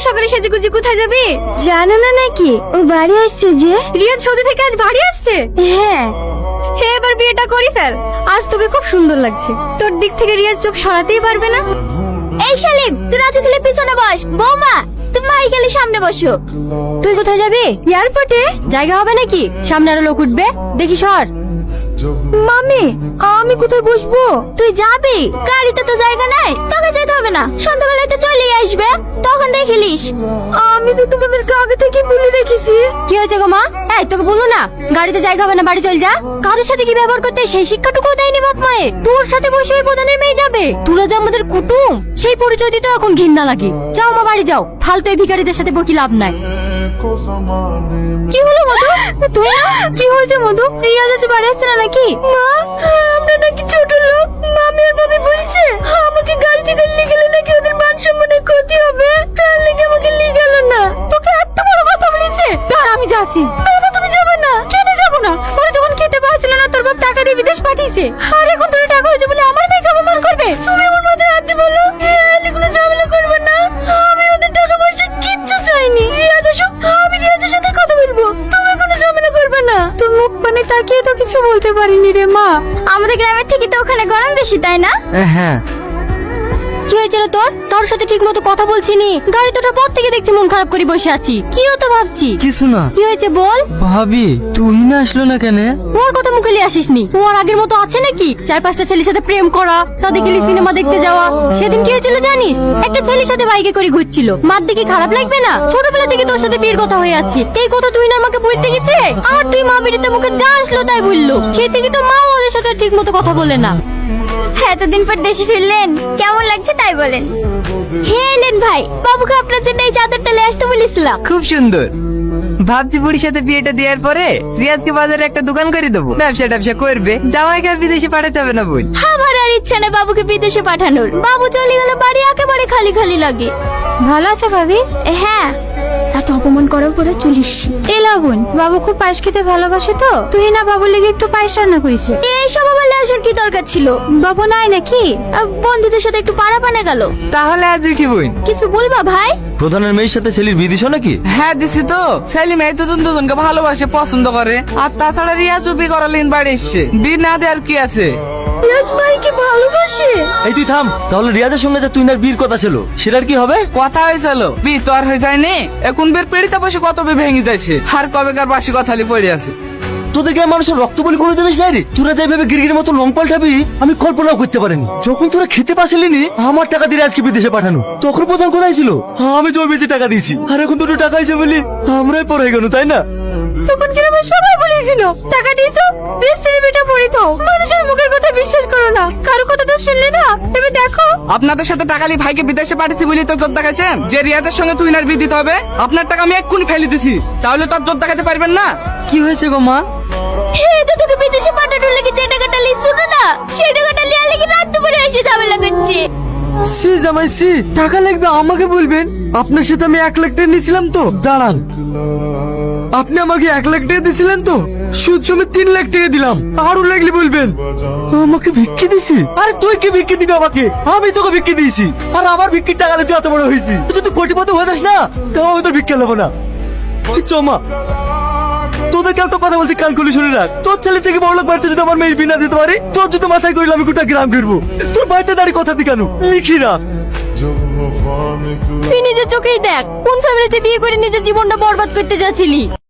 সকালে সেজেগুজি কোথায় যাবি? জানো না নাকি ও বাড়ি আসছে যে? রিয়া সৌদি থেকে আজ বাড়ি আসছে। হ্যাঁ। হে এবার বিয়েটা করি ফেল, আজ তোকে খুব সুন্দর লাগছে। তোর দিক থেকে রিয়াজ চোখ সরাতেই পারবে না। এই শালিম, তুই রাজু খেলে পিছনে বস। বৌমা তুমি মাই খেলে সামনে বসো। তুই কোথায় যাবি? এয়ারপোর্টে। জায়গা হবে নাকি? সামনে আরো লোক উঠবে, দেখি সর। মামি আমি কোথায় বসবো? তুই যাবি, গাড়িতে তো জায়গা নাই, তোকে যেতে হবে না, সন্ধ্যাবেলায় তো চলেই আসবে, তখন দেখিলিস। আমি তো তোমাদেরকে আগে থেকে বলে রেখেছি। কি হয়েছে গো মা? এই তোকে বললো না গাড়িতে জায়গা হবে না, বাড়ি চল যা। কাদের সাথে কি ব্যবহার করতে সেই শিক্ষাটুকু দেয়নি বাপ মায়ে। তোর সাথে বসে ওই প্রধানের মেয়ে যাবে? তোরা যে আমাদের কুটুম, সেই পরিচয় দিতে এখন ঘৃণা লাগে। যাও মা বাড়ি যাও, ফালতু এই ভিখারিদের সাথে বকি লাভ নাই। কি হলো মধু? তুই না? কি হয়েছে মধু? রিয়াজ আজ বাড়ি আসছে না নাকি? মা আমরা নাকি ছোট লোক, মামি আর ভাবি বলছে আমাকে গাড়ি থেকে নিয়ে গেলে নাকি ওদের মান সম্মানের ক্ষতি হবে, তার লেগে আমাকে নিয়ে গেল না। তোকে এত বড় কথা বলেছে? দাঁড়া আমি যাচ্ছি। বাবা তুমি যাবে না? কেন যাবো না? ওরা যখন খেতে পারছিল না তোর বাপ টাকা দিয়ে বিদেশ পাঠিয়েছে, আর এখন তোর টাকা হয়েছে বলে আমার মেয়েকে অপমান করবে? তুমি আমার মাথায় হাত দিয়ে বলো এলে কোনো ঝামেলা করবে না। আমি ওদের টাকা পয়সা কিচ্ছু চাইনি। রিয়াজ আসুক, আমি রিয়াজের সাথে কথা বলবো, তুমি কোনো ঝামেলা করবে না। তুই মুখ পানে তাকিয়ে তো কিছু বলতে পারিনি রে মা। আমাদের গ্রামের থেকে তো ওখানে গরম বেশি, তাই না? হ্যাঁ। কি হয়েছিল তোর? তোর সাথে ঠিক মতো কথা বলছিনি, গাড়ি তোটার পর থেকে দেখছি মন খারাপ করে বসে আছি। কি হতো ভাবছি? কিছু না। কি হয়েছে বল। ভাবি তুই না আসলো না কেন? ওর কথা মুখে নিয়ে আসিস নি। ও আর আগের মতো আছে নাকি? 4-5টা ছেলের সাথে প্রেম করা, তাদের গেলে সিনেমা দেখতে যাওয়া। সেদিন কি হয়েছিল জানিস? একটা ছেলের সাথে বাইকে করে ঘুরছিল। মার দিকে খারাপ লাগবে না? ছোটবেলা থেকে তোর সাথে বিয়ের কথা হয়ে আছে, এই কথা তুই না আমাকে বলতে গেছে। আর তুই মা বিড়িতে মুখে যা আসলো তাই বললো। সেই থেকে তো মা ওদের সাথে ঠিক মতো কথা বলে না। এতদিন পর দেশে ফিরলেন, কেমন লাগছে তাই বলেন। হে এলেন ভাই, বাবুকে আপনার জন্য এই চাদরটা নিয়ে আসতে বলেছিলাম। খুব সুন্দর। ভাবছি বুড়ির সাথে বিয়েটা দেওয়ার পরে রিয়াজকে বাজারে একটা দোকান করে দেবো, ব্যবসা করবে, জামাইকে আর বিদেশে পাঠাতে হবে না বোন। আমার আর ইচ্ছা নেই বাবুকে বিদেশে পাঠানোর। বাবু চলে গেলে বাড়ি একেবারে খালি খালি লাগে। ভালো আছো ভাবি? হ্যাঁ। এত অপমান করার পরে চলিস। এ লাগুন, বাবু খুব পায়েস খেতে ভালোবাসে তো, তুই না বাবুর লেগে একটু পায়েস রান্না করেছে। এইসব বলে আসার কি দরকার ছিল? বাবু নাই নাকি? বন্ধুদের সাথে একটু পাড়া পানে গেল। তাহলে আজ উঠি বোন। কিছু বলবা ভাই? প্রধানের মেয়ের সাথে ছেলের বিয়ে দিছো নাকি? হ্যাঁ দিছি তো। ছেলে মেয়ে দুজনকে ভালোবাসে, পছন্দ করে। আর তাছাড়া রিয়া চুপি করালিন বাড়ি এসছে, বিয়ে না দেওয়ার কি আছে? রিয়াজ ভাইকে ভালোবাসে? এই তুই থাম। তাহলে রিয়াজের সঙ্গে যে তুই না বিয়ের কথা ছিল, সেটার কি হবে? কথা হয়েছিল, বিয়ে তো আর হয়ে যায়নি। এখন বের পেড়িতে বসে কত বে ভেঙে যাচ্ছে, আর কবেকার বাসি কথালি পড়ে আছে। তোদেরকে মানুষের রক্ত বলি কোনো জিনিস নাই রে। তোরা যেভাবে গিরগির মতো লং পাল্টাবি আমি কল্পনাও করতে পারিনি। যখন তোরা খেতে পারছিলি আমার টাকা দিয়ে আজকে বিদেশে পাঠানো, তখন প্রধান কোথায় ছিল? আমি জোর বেশি টাকা দিয়েছি, আর এখন দুটো টাকা হয়েছে বলি আমরাই পড়ে গেল, তাই না? তখন গ্রামের সবাই বলেছিল টাকা দিয়েছো, রেস্টের বেটা পড়ে থাও, মানুষের মুখের কথা বিশ্বাস করো না, কারো কথা তো শুনলে না। এবার দেখো আপনাদের সাথে টাকালি ভাইকে বিদেশে পাঠিয়েছি বলে তো জোর দেখাচ্ছেন যে রিয়াজের সঙ্গে তুই না বিয়ে দিতে হবে। আপনার টাকা আমি এক্ষুনি ফেলে দিছি, তাহলে তো আর জোর দেখাতে পারবেন না। কি হয়েছে গো মা? এই তো তোকে বিদেশে পাঠানোর লেগে যে টাকাটা লিখছো না, সেই টাকাটা লিয়ার লেগে রাত দুপুরে এসে ঝামেলা করছে। সি জামাই সি, টাকা লাগবে আমাকে বলবেন। আপনার সাথে আমি 1 লাখ টাকা নিয়েছিলাম তো। দাঁড়ান, আপনি আমাকে 1 লাখ টাকা দিয়েছিলেন তো, সুদ সমেত 3 লাখ টাকা দিলাম। আরো লাগলে বলবেন। আমাকে ভিক্ষি দিছি? আরে তুই কি ভিক্ষি দিবি আমাকে? আমি তোকে ভিক্ষি দিয়েছি, আর আমার ভিক্ষির টাকা দিয়ে তুই এত বড় হয়েছি। তুই যদি কোটিপতি হয়ে যাস না, তাও আমি তোর ভিক্ষা নেবো না। চমা, তোদেরকে একটা কথা বলছি, কান খুলে শুনে রাখ। তোর ছেলে থেকে বড় লোক বাড়িতে যদি আমার মেয়ের বিনা দিতে পারি, তোর যদি মাথায় করিলে আমি গোটা গ্রাম ঘুরবো। তোর বাড়িতে দাঁড়িয়ে কথা দি কেন? লিখি না। তুই নিজের চোখেই দেখ, কোন ফ্যামিলিতে বিয়ে করে নিজের জীবনটা বরবাদ করতে যাচ্ছিলি।